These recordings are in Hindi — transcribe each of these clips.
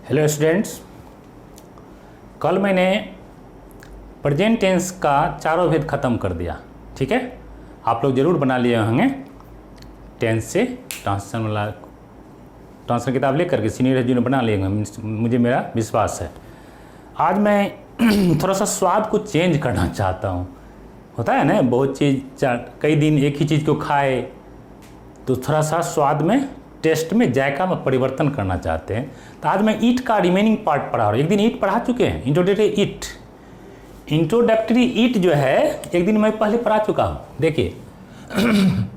हेलो स्टूडेंट्स, कल मैंने प्रेजेंट टेंस का चारों भेद ख़त्म कर दिया। ठीक है, आप लोग ज़रूर बना लिए होंगे टेंस से ट्रांसफर किताब लेकर के सीनियर एजुकेशन बना लिए होंगे, मुझे मेरा विश्वास है। आज मैं थोड़ा सा स्वाद को चेंज करना चाहता हूँ। होता है ना, बहुत चीज़ कई दिन एक ही चीज़ को खाए तो थोड़ा सा स्वाद में, टेस्ट में, जायका में परिवर्तन करना चाहते हैं। तो आज मैं ईट का रिमेनिंग पार्ट पढ़ा रहा हूँ। एक दिन ईट पढ़ा चुके हैं, इंट्रोडक्टरी ईट जो है एक दिन मैं पहले पढ़ा चुका हूँ। देखिए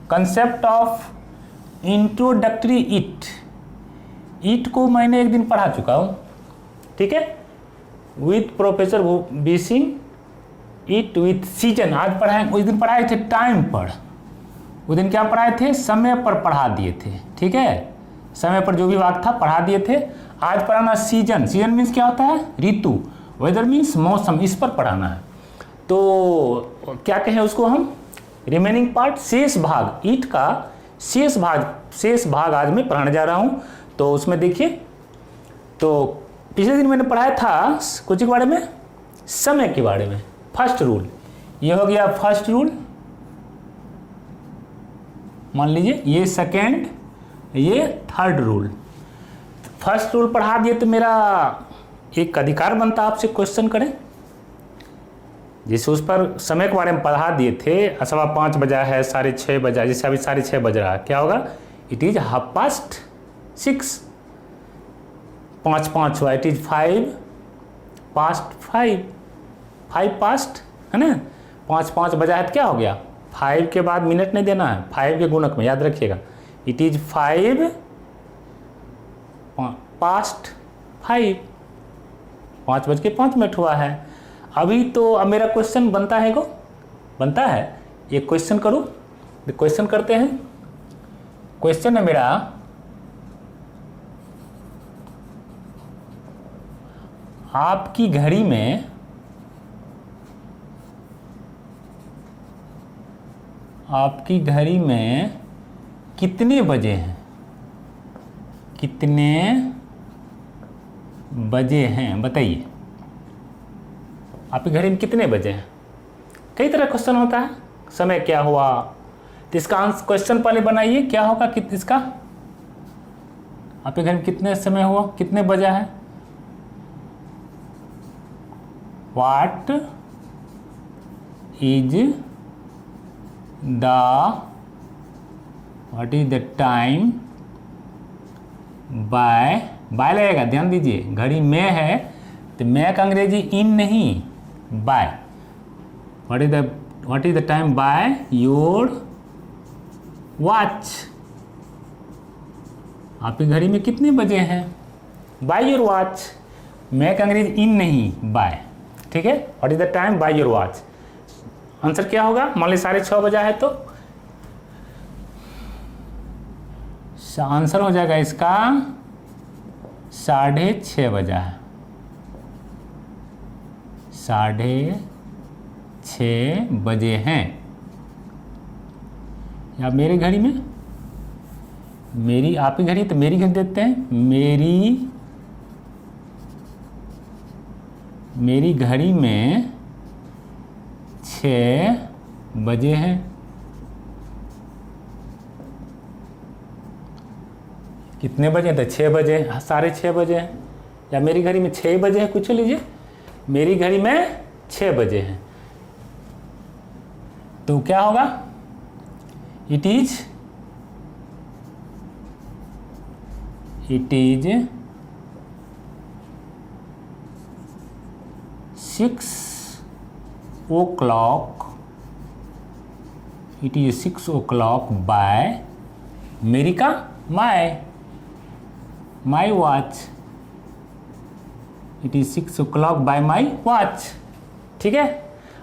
कंसेप्ट ऑफ इंट्रोडक्टरी ईट को मैंने एक दिन पढ़ा चुका हूँ। ठीक है, with professor B Singh, eat with season आज पढ़ाए। उस दिन पढ़ाए थे टाइम पर, उस दिन क्या पढ़ाए थे, समय पर पढ़ा दिए थे। ठीक है, समय पर जो भी वाक्य था पढ़ा दिए थे। आज पढ़ाना सीजन मीन्स क्या होता है, ऋतु। वेदर मीन्स मौसम, इस पर पढ़ाना है। तो क्या कहें उसको हम, रिमेनिंग पार्ट, शेष भाग, ईट का शेष भाग आज मैं पढ़ाने जा रहा हूँ। तो उसमें देखिए, तो पिछले दिन मैंने पढ़ाया था कुछ के बारे में, समय के बारे में। फर्स्ट रूल ये हो गया, फर्स्ट रूल मान लीजिए, ये सेकेंड, ये थर्ड रूल। फर्स्ट रूल पढ़ा दिए तो मेरा एक अधिकार बनता आपसे क्वेश्चन करें। जैसे उस पर समय के बारे में पढ़ा दिए थे, 5:15 बजा है, 6:30 बजा, जैसे अभी 6:30 बज रहा है, क्या होगा, इट इज 6:30। 5:05 हुआ, इट इज 5:05, 5 है ना। 5:05 बजा है तो क्या हो गया, 5 के बाद मिनट नहीं देना है, 5 के गुणक में, याद रखिएगा। इट इज 5:05, 5:05 हुआ है। अभी तो अब मेरा क्वेश्चन बनता है, एक क्वेश्चन करूं, क्वेश्चन करते हैं। क्वेश्चन है मेरा, आपकी घड़ी में कितने बजे हैं, बताइए। आपकी घड़ी में कितने बजे हैं। कई तरह क्वेश्चन होता है, समय क्या हुआ, तो इसका आंसर क्वेश्चन पहले बनाइए, क्या होगा कि इसका, आपके घर में कितने समय हुआ, कितने बजा है। What is the time by लगेगा, ध्यान दीजिए। घड़ी में है तो मैं का अंग्रेजी इन नहीं, by. What is the time by your watch. आपकी घड़ी में कितने बजे हैं, बाय योर वॉच। मैं का अंग्रेजी इन नहीं, बाय। ठीक है, what is the time by your watch. Answer क्या होगा, मान ली 6:30 बजा है तो आंसर हो जाएगा इसका 6:30 बजा है, 6:30 बजे हैं। या मेरी घड़ी में, मेरी आपकी घड़ी तो मेरी घड़ी देते हैं, मेरी घड़ी में 6 बजे हैं। कितने बजे, तो 6 बजे, 6:30 बजे हैं। या मेरी घड़ी में 6 बजे हैं, कुछ लीजिए, मेरी घड़ी में 6 बजे हैं। तो क्या होगा, it is 6 o'clock, it is 6 o'clock by मेरी का my watch, it is 6 o'clock by my watch। ठीक है,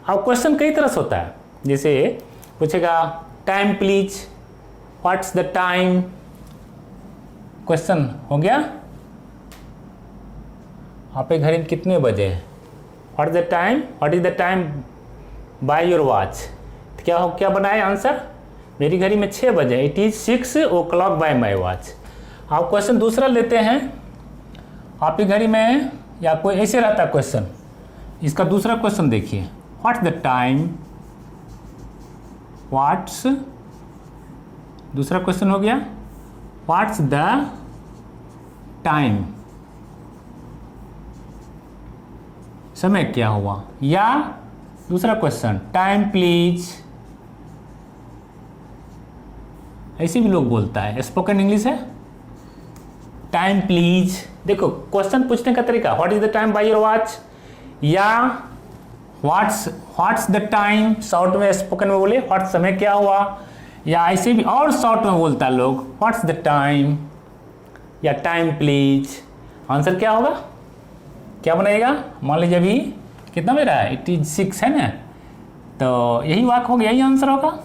अब क्वेश्चन कई तरह से होता है। जैसे पूछेगा time please, what's the time, question हो गया। आपके घड़ी में कितने बजे हैं, what is the time by your watch. क्या बनाए आंसर, मेरी घड़ी में 6 बजे, it is 6 o'clock bye my watch. आप क्वेश्चन दूसरा लेते हैं, आपकी घड़ी में या कोई ऐसे रहता है क्वेश्चन, इसका दूसरा क्वेश्चन देखिए, व्हाट्स द टाइम, व्हाट्स, दूसरा क्वेश्चन हो गया व्हाट्स द टाइम, समय क्या हुआ, या दूसरा क्वेश्चन टाइम प्लीज, ऐसे भी लोग बोलता है, स्पोकन इंग्लिश है टाइम प्लीज। देखो क्वेश्चन पूछने का तरीका, what is the time by your watch, या व्हाट्स द टाइम, शॉर्ट में स्पोकन में बोले व्हाट्स, समय क्या हुआ, या ऐसे भी और शॉर्ट में बोलता है लोग व्हाट्स द टाइम या टाइम प्लीज। आंसर क्या होगा, क्या बनाएगा, मान लीजिए अभी कितना बज रहा है, 86 है ना, तो यही वाक्य हो गया, यही आंसर होगा,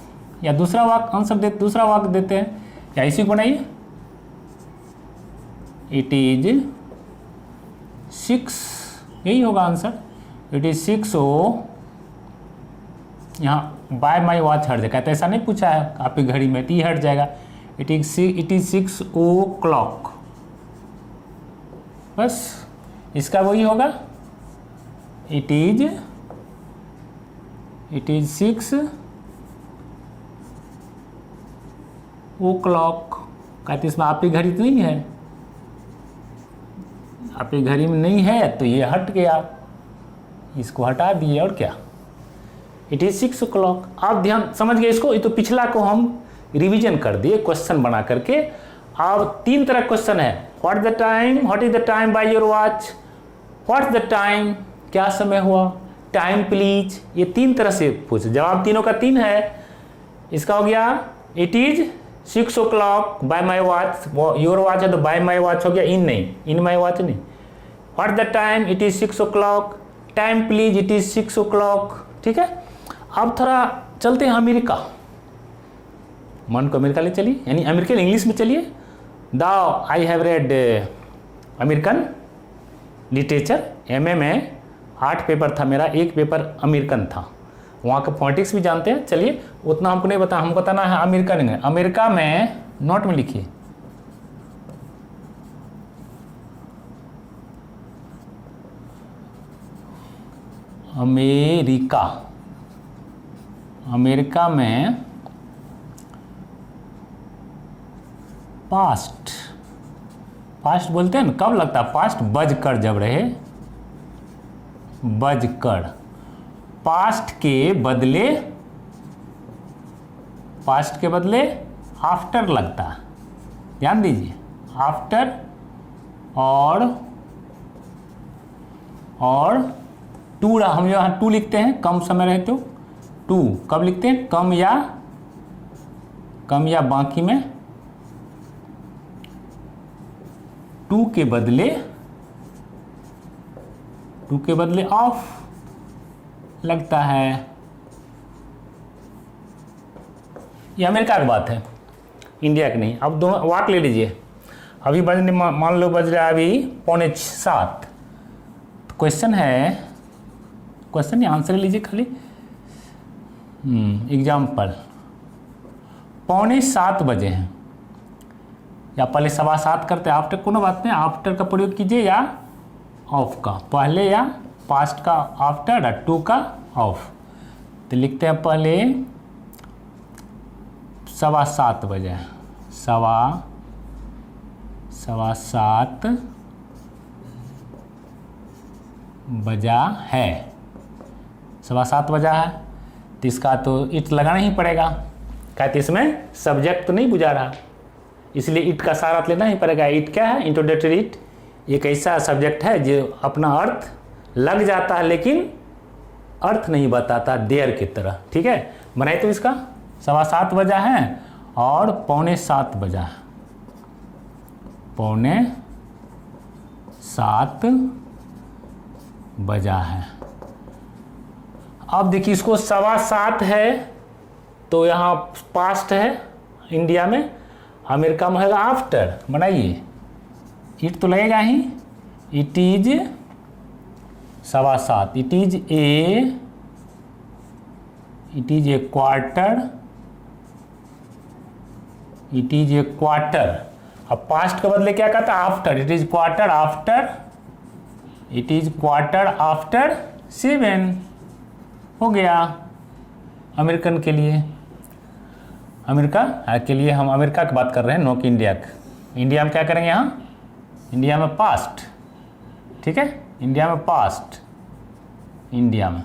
या दूसरा वाक्य आंसर दे, दूसरा वाक्य देते हैं, या इसी को बनाइए, इट इज 6, यही होगा आंसर, इट इज 6 ओ, यहाँ बाय माई वॉच हट जाएगा, तो ऐसा नहीं पूछा है आपकी घड़ी में, टी हट जाएगा, इट इज 6 ओ क्लॉक, बस इसका वही होगा, इट इज 6 ओ क्लॉक। कहते इसमें आपकी घड़ी तो नहीं है, आपकी घड़ी में नहीं है तो ये हट गया, इसको हटा दिए, और क्या, इट इज 6 o'clock। आप ध्यान समझ गए इसको, ये तो पिछला को हम रिवीजन कर दिए क्वेश्चन बना करके। अब 3 तरह क्वेश्चन है, what the time, what is the time by your watch, what's the time, क्या समय हुआ, टाइम प्लीज, ये 3 तरह से पूछे, जवाब तीनों का 3 है। इसका हो गया it is 6 o'clock bye my watch, your watch है तो बाय माई वॉच हो गया, इन नहीं, इन माई वॉच नहीं। What the time, it is 6 o'clock, time please, it is 6 o'clock। ठीक है, अब थोड़ा चलते हैं अमेरिका, मन को अमेरिका ले चलिए, यानी अमेरिकन इंग्लिश में चलिए। दाओ I have read American literature, MA में 8 पेपर था मेरा, 1 पेपर अमेरिकन था, वहाँ का पॉलिटिक्स भी जानते हैं। चलिए उतना हमको नहीं बता, हमको बताना है अमेरिकन में। अमेरिका में नोट में लिखिए, अमेरिका, अमेरिका में पास्ट, पास्ट बोलते हैं ना, कब लगता है पास्ट, बजकर जब रहे, बजकर, पास्ट के बदले, पास्ट के बदले आफ्टर लगता है, ध्यान दीजिए, आफ्टर और टू, हम यहाँ टू लिखते हैं, कम समय रहे तो टू, कब लिखते हैं, कम या बाकी में, टू के बदले ऑफ लगता है। ये अमेरिका की बात है, इंडिया की नहीं। अब दोनों वाक ले लीजिए, अभी बजने, मान लो बज रहा है अभी 6:45, तो क्वेश्चन है, क्वेश्चन नहीं आंसर लीजिए खाली, एग्जाम्पल, 6:45 बजे हैं, या पहले 7:15 करते हैं, आफ्टर कोनो बात नहीं, आफ्टर का प्रयोग कीजिए या ऑफ का, पहले या पास्ट का आफ्टर और टू का ऑफ, तो लिखते हैं पहले 7:15 बजे, 7:15 बजा है, 7:15 बजा है, तो इसका तो इट लगाना ही पड़ेगा, कहते इसमें सब्जेक्ट तो नहीं बुझा रहा, इसलिए इट का सारा लेना ही पड़ेगा। इट क्या है, इंट्रोडक्टरी इट, एक ऐसा सब्जेक्ट है जो अपना अर्थ लग जाता है लेकिन अर्थ नहीं बताता, देर की तरह। ठीक है, बनाए तो इसका 7:15 बजा है और 6:45 बजा है, 6:45 बजा है। अब देखिए इसको 7:15 है तो यहाँ पास्ट है इंडिया में, अमेरिका में होगा आफ्टर, बनाइए, इट तो लगेगा ही, it is 7:15, it is a quarter, it is a quarter. अब पास्ट के बदले क्या कहता है? After. It is quarter after, it is quarter after 7 हो गया अमेरिकन के लिए। अमेरिका के लिए हम अमेरिका की बात कर रहे हैं, नो कि इंडिया की। इंडिया में क्या करेंगे यहाँ? इंडिया में पास्ट, ठीक है, इंडिया में पास्ट, इंडिया में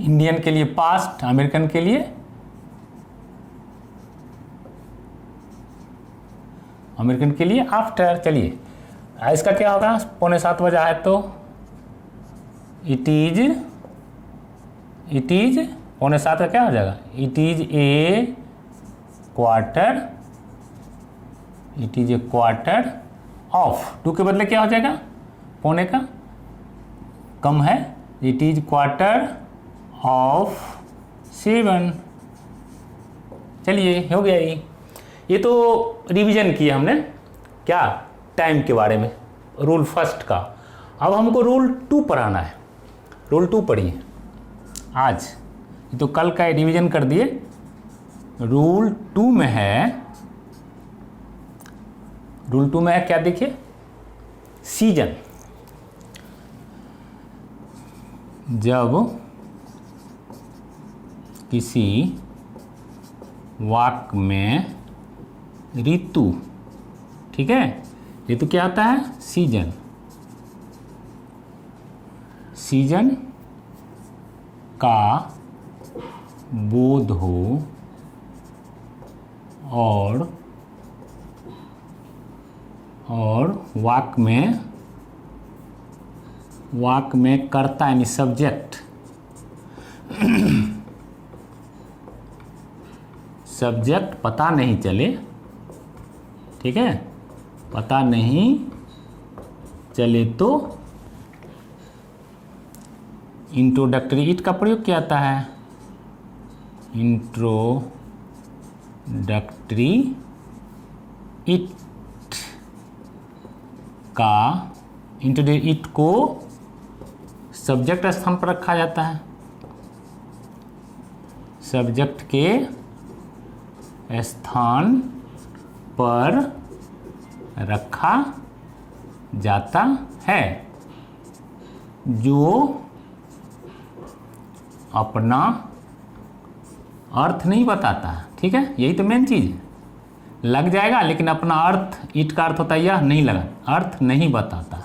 इंडियन के लिए पास्ट, अमेरिकन के लिए आफ्टर। चलिए इसका क्या होगा? 6:45 बजा है तो इट इज 6:45 का क्या हो जाएगा? It is a quarter, it is a quarter of. 2 के बदले क्या हो जाएगा? पौने का कम है, इट इज क्वार्टर ऑफ 7। चलिए हो गया ये तो रिवीजन किया हमने क्या? टाइम के बारे में, रूल फर्स्ट का। अब हमको रूल 2 पढ़ाना है। रूल 2 पढ़िए आज, ये तो कल का रिवीजन कर दिए। रूल 2 में है, रूल 2 में है क्या? देखिए, सीजन। जब किसी वाक्य में ऋतु, ठीक है, ऋतु क्या होता है? सीजन। सीजन का बोध हो और वाक्य में कर्ता यानी सब्जेक्ट, सब्जेक्ट पता नहीं चले, ठीक है, पता नहीं चले तो इंट्रोडक्टरी इट का प्रयोग किया जाता है। इंट्रोडक्टरी इट का, इंट्रोडक्टरी इट को सब्जेक्ट स्थान पर रखा जाता है, सब्जेक्ट के स्थान पर रखा जाता है, जो अपना अर्थ नहीं बताता है, ठीक है, यही तो मेन चीज़ है। लग जाएगा लेकिन अपना अर्थ, इट का अर्थ होता है यह, नहीं लगा, अर्थ नहीं बताता,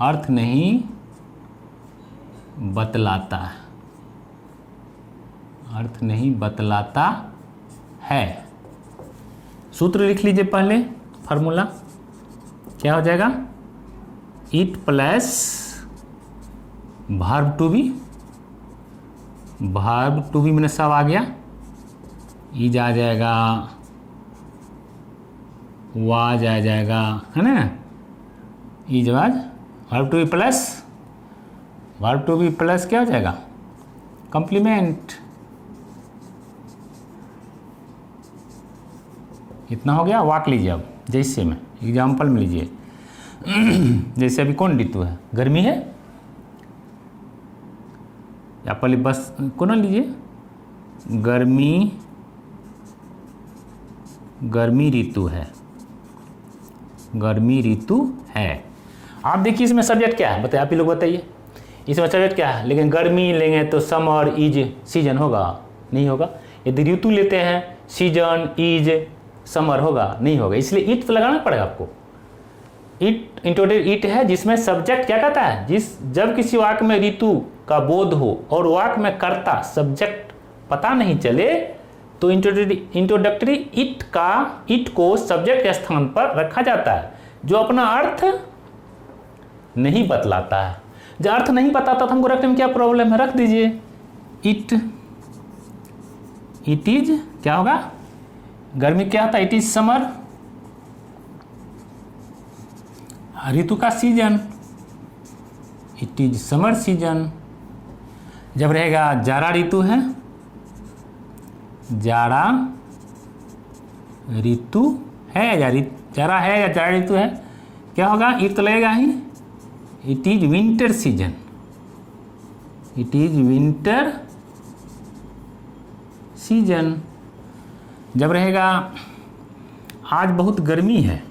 अर्थ नहीं बतलाता, अर्थ नहीं बतलाता है। सूत्र लिख लीजिए पहले, फार्मूला क्या हो जाएगा? It plus verb to be, verb to be मैंने सब आ गया, इज आ जाएगा, वाज आ जाएगा, है ना, is was, verb to be plus क्या हो जाएगा? कॉम्प्लीमेंट। इतना हो गया। वाक लीजिए अब, जैसे में एग्जाम्पल में लीजिए। जैसे अभी कौन ऋतु है? गर्मी है, या पहले बस को ना लीजिए, गर्मी ऋतु है, गर्मी ऋतु है। आप देखिए इसमें सब्जेक्ट क्या है, बताइए, आप ही लोग बताइए इसमें सब्जेक्ट क्या है। लेकिन गर्मी लेंगे तो समर इज सीजन होगा? नहीं होगा। यदि ऋतु लेते हैं, सीजन इज समर होगा? नहीं होगा। इसलिए इट तो लगाना पड़ेगा आपको। इट इंट्रोडक्टरी इट है जिसमें सब्जेक्ट क्या कहता है, जब किसी वाक्य में ऋतु का बोध हो और वाक्य में कर्ता सब्जेक्ट पता नहीं चले तो इंट्रोडक्टरी इट को सब्जेक्ट के स्थान पर रखा जाता है, जो अपना अर्थ नहीं बतलाता है। जो अर्थ नहीं बताता तो हमको रखने में क्या प्रॉब्लम है? रख दीजिए इट इज, क्या होगा? गर्मी क्या होता है? इट इज समर, ऋतु का season, it is summer season. जब रहेगा जाड़ा ऋतु है, जाड़ा ऋतु है या जाड़ा है या जाड़ा ऋतु है, क्या होगा? इट तो लगेगा ही, it is winter season, it is winter season. जब रहेगा आज बहुत गर्मी है,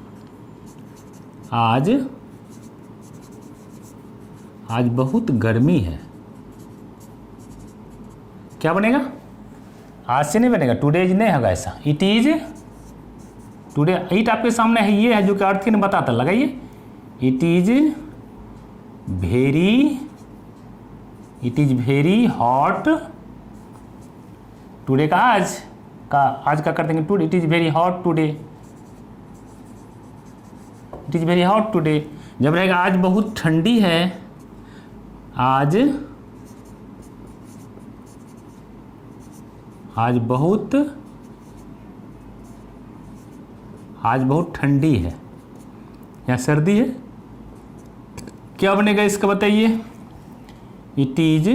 आज बहुत गर्मी है, क्या बनेगा? आज से नहीं बनेगा, टुडे इज नहीं होगा ऐसा, इट इज टुडे। इट आपके सामने है, ये है जो कि अर्थ के ने बताता, लगाइए, it is very hot today का आज का कर देंगे today, it is very hot today, it is very hot today. जब रहेगा आज बहुत ठंडी है, आज बहुत ठंडी है या सर्दी है, क्या बनेगा इसका बताइए? It is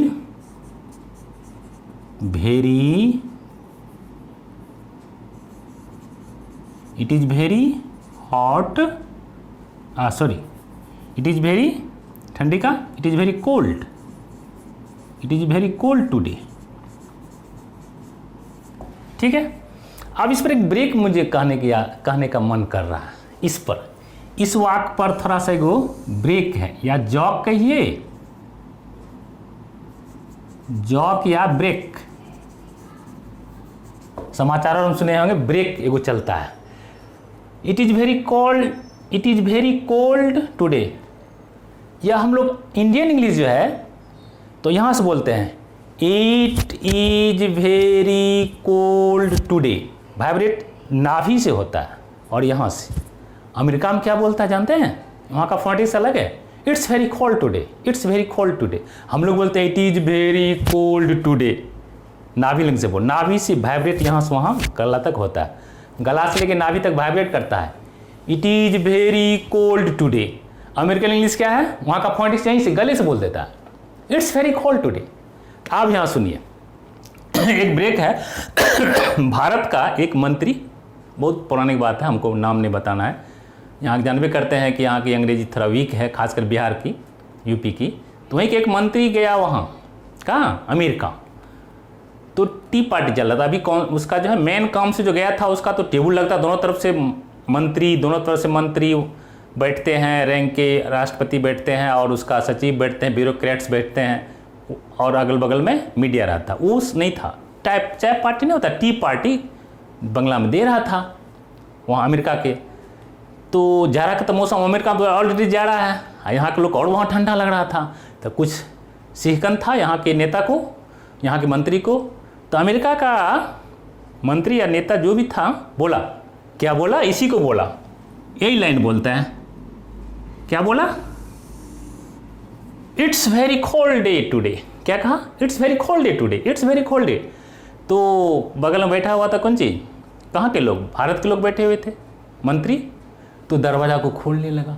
very hot, sorry, it is very ठंडी का, it is very cold, it is very cold today. ठीक है, अब इस पर एक ब्रेक मुझे कहने का मन कर रहा है, इस वाक्य पर थोड़ा सा एगो ब्रेक है, या जॉक कहिए, जॉक या ब्रेक। समाचार में सुने होंगे ब्रेक एगो चलता है, it is very cold today. या हम लोग इंडियन इंग्लिश जो है तो यहाँ से बोलते हैं it is very cold today, vibrate नाभि से होता है, और यहाँ से अमेरिका में क्या बोलता है जानते हैं? वहाँ का फोनेटिक्स अलग है, it's very cold today, it's very cold today. हम लोग बोलते हैं it is very cold today, नाभि लिंग से बोल, नाभि से वाइब्रेट यहाँ से वहाँ गला तक होता है, गला से लेके नाभि तक वाइब्रेट करता है, it is very cold today. American English क्या है, वहाँ का फोनेटिक्स यहीं से गले से बोल देता है, इट्स वेरी कोल्ड टुडे। आप यहाँ सुनिए, एक ब्रेक है। भारत का एक मंत्री, बहुत पुरानी बात है, हमको नाम नहीं बताना है, यहाँ जानबे करते हैं कि यहाँ की अंग्रेजी थोड़ा वीक है, खासकर बिहार की, यूपी की। तो वहीं के एक मंत्री गया वहाँ, कहाँ? अमेरिका। तो टी पार्टी चल रहा था अभी, कौन उसका जो है मेन काम से जो गया था, उसका तो टेबल लगता, दोनों तरफ से मंत्री बैठते हैं, रैंक के राष्ट्रपति बैठते हैं, और उसका सचिव बैठते हैं, ब्यूरोक्रेट्स बैठते हैं, और अगल बगल में मीडिया रहता। वो नहीं था, चाय पार्टी नहीं होता, टी पार्टी बंगला में दे रहा था वहाँ अमेरिका के। तो जाड़ा का तो मौसम अमेरिका में ऑलरेडी जाड़ा है, यहाँ के लोग और वहाँ ठंडा लग रहा था, तो कुछ सिहकन था यहाँ के नेता को, यहाँ के मंत्री को। तो अमेरिका का मंत्री या नेता जो भी था बोला, क्या बोला? इसी को बोला, यही लाइन बोलता है, क्या बोला? It's very cold day today. क्या कहा? It's very cold day today, it's very cold day. तो बगल में बैठा हुआ था कौन चीज, कहाँ के लोग? भारत के लोग बैठे हुए थे, मंत्री। तो दरवाजा को खोलने लगा।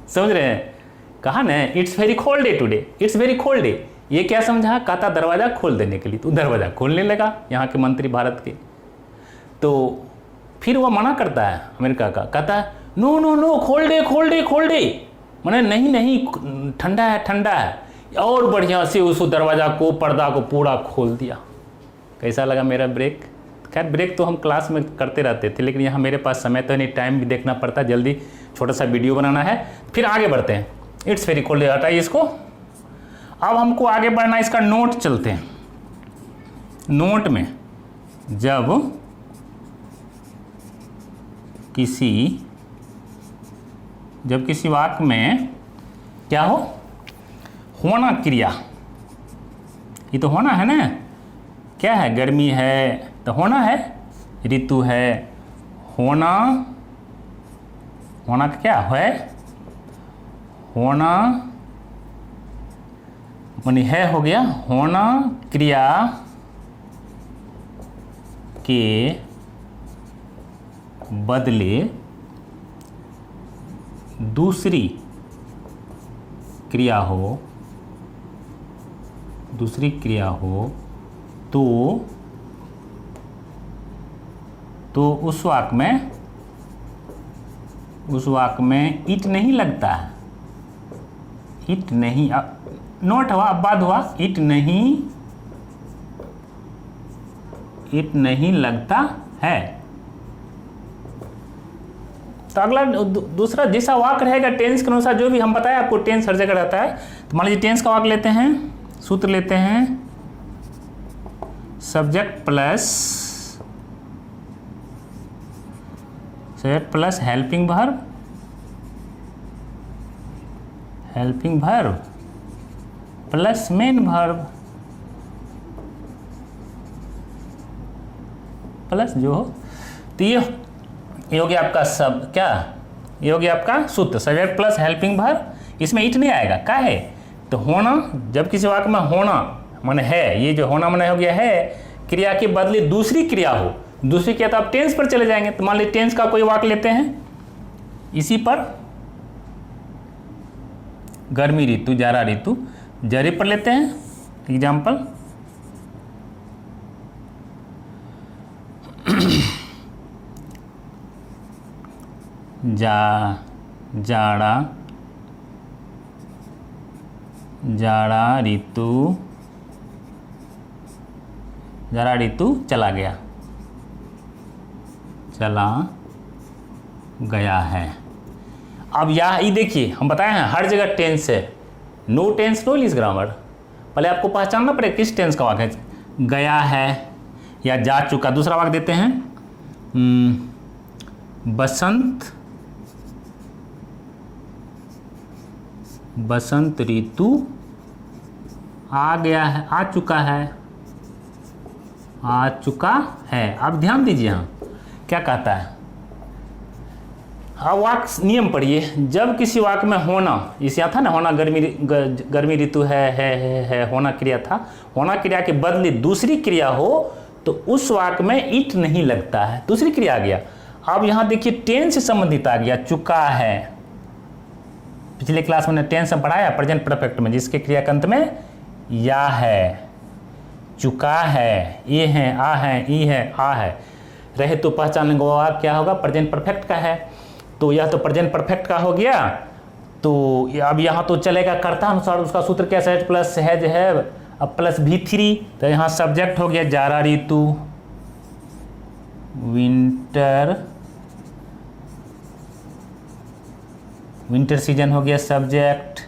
समझ रहे हैं? कहा ना it's very cold day today, it's very cold day. ये क्या समझा? कहता दरवाजा खोल देने के लिए, तो दरवाजा खोलने लगा यहाँ के मंत्री भारत के। तो फिर वह मना करता है अमेरिका का, कहता है नो नो नो, खोल दे खोल दे खोल दे, मैंने नहीं नहीं ठंडा है ठंडा है। और बढ़िया से उस दरवाजा को, पर्दा को पूरा खोल दिया। कैसा लगा मेरा ब्रेक? खैर ब्रेक तो हम क्लास में करते रहते थे, लेकिन यहाँ मेरे पास समय तो नहीं, टाइम भी देखना पड़ता, जल्दी छोटा सा वीडियो बनाना है। फिर आगे बढ़ते हैं। इट्स वेरी कोल्ड, हटाइए इसको। अब हमको आगे बढ़ना, इसका नोट चलते हैं। नोट में जब किसी वाक्य में क्या हो, होना क्रिया, ये तो होना है ना, क्या है? गर्मी है तो होना है, ऋतु है, होना, होना का क्या है? होना मानी है हो गया, होना क्रिया के बदले दूसरी क्रिया हो, तो उस वाक्य में इट नहीं लगता है। इट नहीं, नोट हुआ, अब बाद हुआ, इट नहीं लगता है। तो अगला दूसरा जैसा वाक रहेगा टेंस के अनुसार, जो भी हम बताए आपको टेंस हर जगह रहता है। तो मान लीजिए टेंस का वाक लेते हैं, सूत्र लेते हैं, subject plus helping verb plus main verb plus जो हो। तो ये हो गया आपका सब क्या, ये हो गया आपका सूत्र, सब्जेक्ट प्लस हेल्पिंग वर्ब। इसमें इट नहीं आएगा, क्या है? तो होना, जब किसी वाक्य में होना माने है, ये जो होना माने हो गया है, क्रिया के बदले दूसरी क्रिया हो, दूसरी क्रिया तो आप टेंस पर चले जाएंगे। तो मान लीजिए टेंस का कोई वाक्य लेते हैं, इसी पर गर्मी ऋतु, जाड़ा ऋतु, जरे पर लेते हैं एग्जाम्पल, जाड़ा ऋतु चला गया है। अब ये देखिए हम बताए हैं हर जगह टेंस है, no tense no English grammar. पहले आपको पहचानना पड़ेगा किस टेंस का वाक्य है, गया है या जा चुका। दूसरा वाक्य देते हैं, बसंत ऋतु आ चुका है। अब ध्यान दीजिए यहाँ क्या कहता है। अब वाक्य नियम पढ़िए, जब किसी वाक्य में होना, इसे यहाँ था ना होना, गर्मी ऋतु है, होना क्रिया था, होना क्रिया के बदले दूसरी क्रिया हो तो उस वाक्य में इट नहीं लगता है, दूसरी क्रिया आ गया। अब यहाँ देखिए टेंस से संबंधित आ गया, चुका है। पिछले क्लास में टेंस में पढ़ाया प्रेजेंट परफेक्ट में, जिसके क्रिया के अंत में या है, चुका है, ये है, आ है, ई है, आ है रहे तो पहचान लेंगे क्या होगा, प्रेजेंट परफेक्ट का है। तो यह तो प्रेजेंट परफेक्ट का हो गया। तो अब यहाँ तो चलेगा कर्ता अनुसार, उसका सूत्र क्या है, प्लस हैज है अब प्लस V3। तो यहाँ सब्जेक्ट हो गया जाड़ा ऋतु, विंटर सीजन हो गया सब्जेक्ट,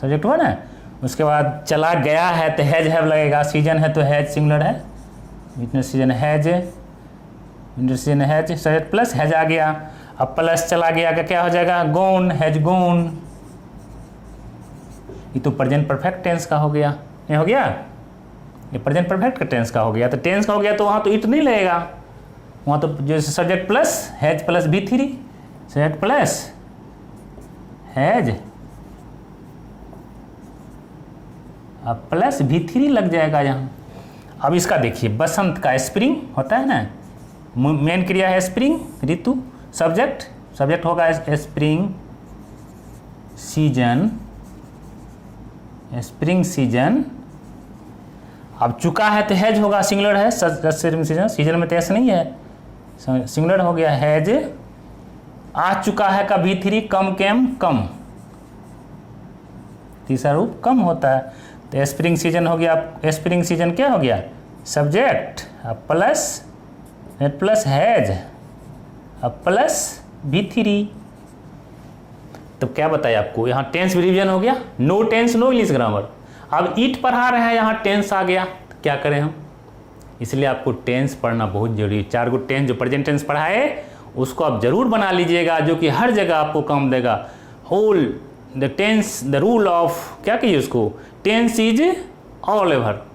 सब्जेक्ट हुआ ना। उसके बाद चला गया है तो हैज हैव लगेगा, सीजन है तो हैज सिंगुलर है, winter season has, winter season has, subject plus has आ गया। अब प्लस चला गया का क्या हो जाएगा, गोन, हैज गोन। ये तो प्रेजेंट परफेक्ट टेंस का हो गया, ये हो गया, ये प्रेजेंट परफेक्ट का टेंस का हो गया। तो टेंस का हो गया तो वहाँ तो इट नहीं लगेगा, वहाँ तो जैसे subject plus has plus V3, subject plus has अब प्लस V3 लग जाएगा यहाँ। अब इसका देखिए, बसंत का स्प्रिंग होता है ना, मेन क्रिया है स्प्रिंग ऋतु, सब्जेक्ट होगा स्प्रिंग सीजन। अब चुका है तो हैज होगा, सिंगुलर है, सीजन में तो ऐसा नहीं है, सिंगुलर हो गया हैज। आ चुका है का V3, कम केम कम, तीसरा रूप कम होता है। तो स्प्रिंग सीजन हो गया, स्प्रिंग सीजन क्या हो गया, सब्जेक्ट अब प्लस हैज अब प्लस V3। तो क्या बताया आपको, यहाँ टेंस भी रिवीजन हो गया, no tense no English grammar. अब इट पढ़ा रहे हैं, यहाँ टेंस आ गया, तो क्या करें हम, इसलिए आपको टेंस पढ़ना बहुत जरूरी है। 4 गो टेंस जो प्रेजेंट टेंस पढ़ाए उसको आप जरूर बना लीजिएगा, जो कि हर जगह आपको काम देगा। Whole the tense, the rule of, क्या कहिए उसको, tense is all over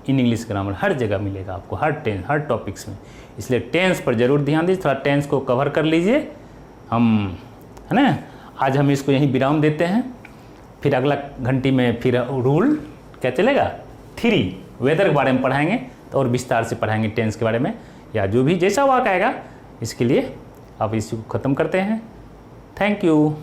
in English grammar, हर जगह मिलेगा आपको, हर टेंस, हर टॉपिक्स में। इसलिए टेंस पर जरूर ध्यान दीजिए, थोड़ा टेंस को कवर कर लीजिए हम, है ना। आज हम इसको यहीं विराम देते हैं, फिर अगला घंटी में फिर रूल क्या चलेगा, 3 वेदर के बारे में पढ़ाएंगे, तो और विस्तार से पढ़ाएंगे टेंस के बारे में, या जो भी जैसा वाक आएगा। इसके लिए अब इसको ख़त्म करते हैं। Thank you.